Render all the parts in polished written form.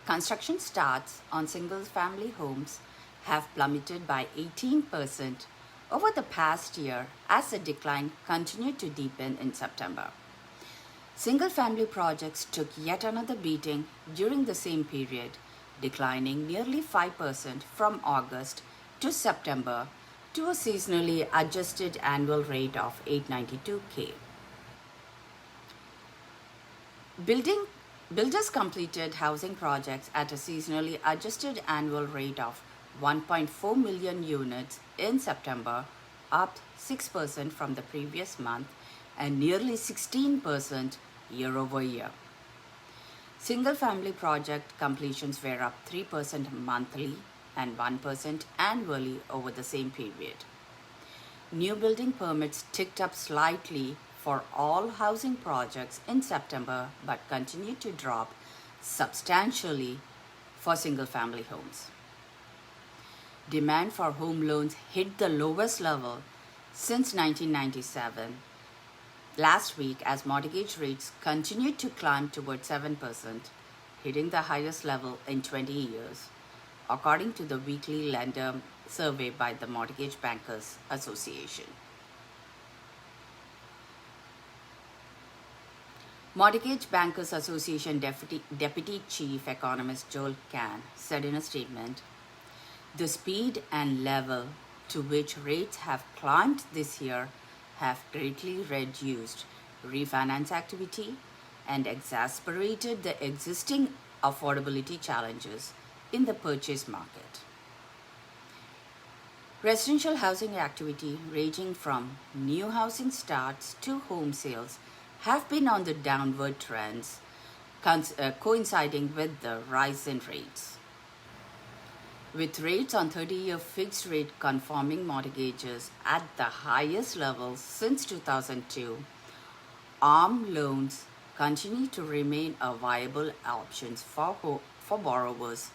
Construction starts on single-family homes have plummeted by 18% over the past year as the decline continued to deepen in September. Single-family projects took yet another beating during the same period, declining nearly 5% from August to September to a seasonally adjusted annual rate of 892K. Builders completed housing projects at a seasonally adjusted annual rate of 1.4 million units in September, up 6% from the previous month and nearly 16% year over year. Single-family project completions were up 3% monthly and 1% annually over the same period. New building permits ticked up slightly for all housing projects in September but continued to drop substantially for single-family homes. Demand for home loans hit the lowest level since 1997 last week as mortgage rates continued to climb toward 7%, hitting the highest level in 20 years, according to the weekly lender survey by the Mortgage Bankers Association. Mortgage Bankers Association Deputy Chief Economist Joel Kahn said in a statement, "The speed and level to which rates have climbed this year have greatly reduced refinance activity and exacerbated the existing affordability challenges in the purchase market." Residential housing activity, ranging from new housing starts to home sales, have been on the downward trends, coinciding with the rise in rates. With rates on 30-year fixed-rate conforming mortgages at the highest levels since 2002, ARM loans continue to remain a viable option for borrowers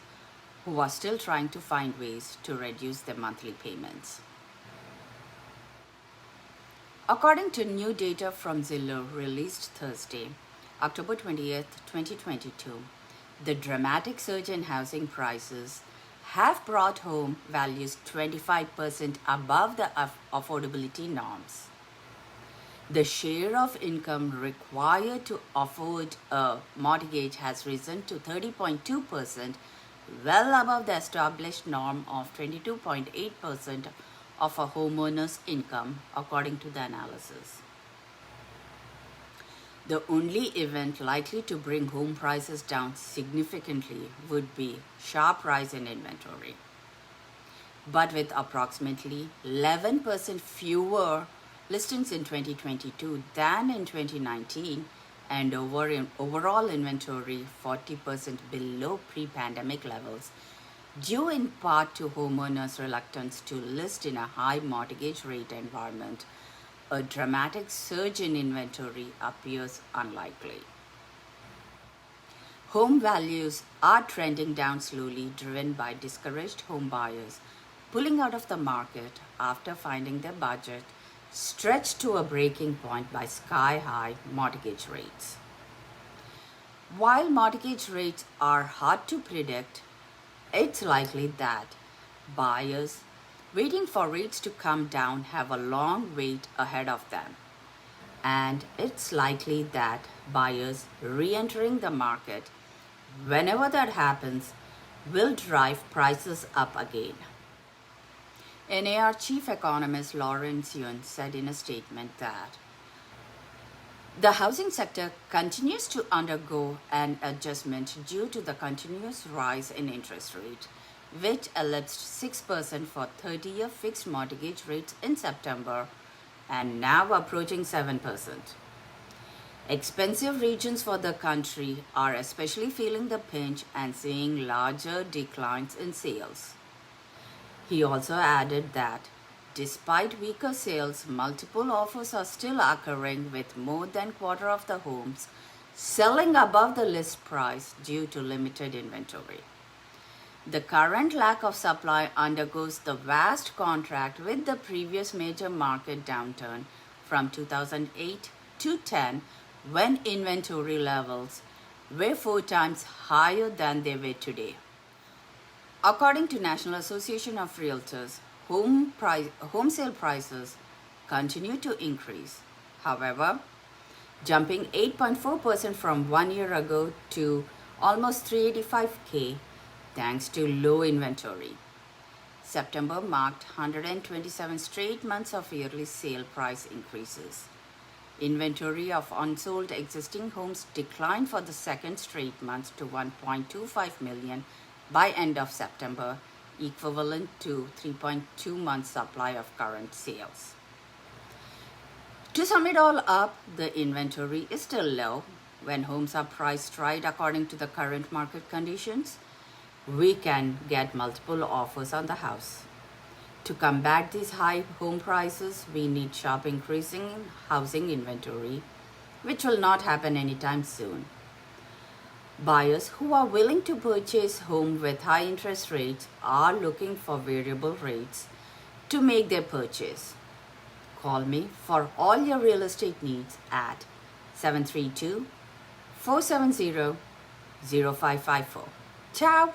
who are still trying to find ways to reduce their monthly payments. According to new data from Zillow released Thursday, October 20th, 2022, the dramatic surge in housing prices have brought home values 25% above the affordability norms. The share of income required to afford a mortgage has risen to 30.2%, well above the established norm of 22.8% of a homeowner's income, according to the analysis. The only event likely to bring home prices down significantly would be sharp rise in inventory. But with approximately 11% fewer listings in 2022 than in 2019 and overall inventory 40% below pre-pandemic levels, due in part to homeowners' reluctance to list in a high mortgage rate environment, a dramatic surge in inventory appears unlikely. Home values are trending down slowly, driven by discouraged home buyers pulling out of the market after finding their budget stretched to a breaking point by sky-high mortgage rates. While mortgage rates are hard to predict, it's likely that buyers waiting for rates to come down have a long wait ahead of them. And it's likely that buyers re-entering the market, whenever that happens, will drive prices up again. NAR Chief Economist Lawrence Yun said in a statement that the housing sector continues to undergo an adjustment due to the continuous rise in interest rate, which eclipsed 6% for 30-year fixed mortgage rates in September and now approaching 7%. Expensive regions for the country are especially feeling the pinch and seeing larger declines in sales. He also added that despite weaker sales, multiple offers are still occurring, with more than a quarter of the homes selling above the list price due to limited inventory. The current lack of supply undergoes the vast contrast with the previous major market downturn from 2008 to 10, when inventory levels were 4 times higher than they were today. According to National Association of Realtors, home sale prices continue to increase. However, jumping 8.4% from 1 year ago to almost 385K thanks to low inventory. September marked 127 straight months of yearly sale price increases. Inventory of unsold existing homes declined for the second straight month to 1.25 million by end of September, equivalent to 3.2 months supply of current sales. To sum it all up, the inventory is still low. When homes are priced right according to the current market conditions, we can get multiple offers on the house. To combat these high home prices, we need sharp increasing in housing inventory, which will not happen anytime soon. Buyers who are willing to purchase home with high interest rates are looking for variable rates to make their purchase. Call me for all your real estate needs at 732 470 0554. Ciao!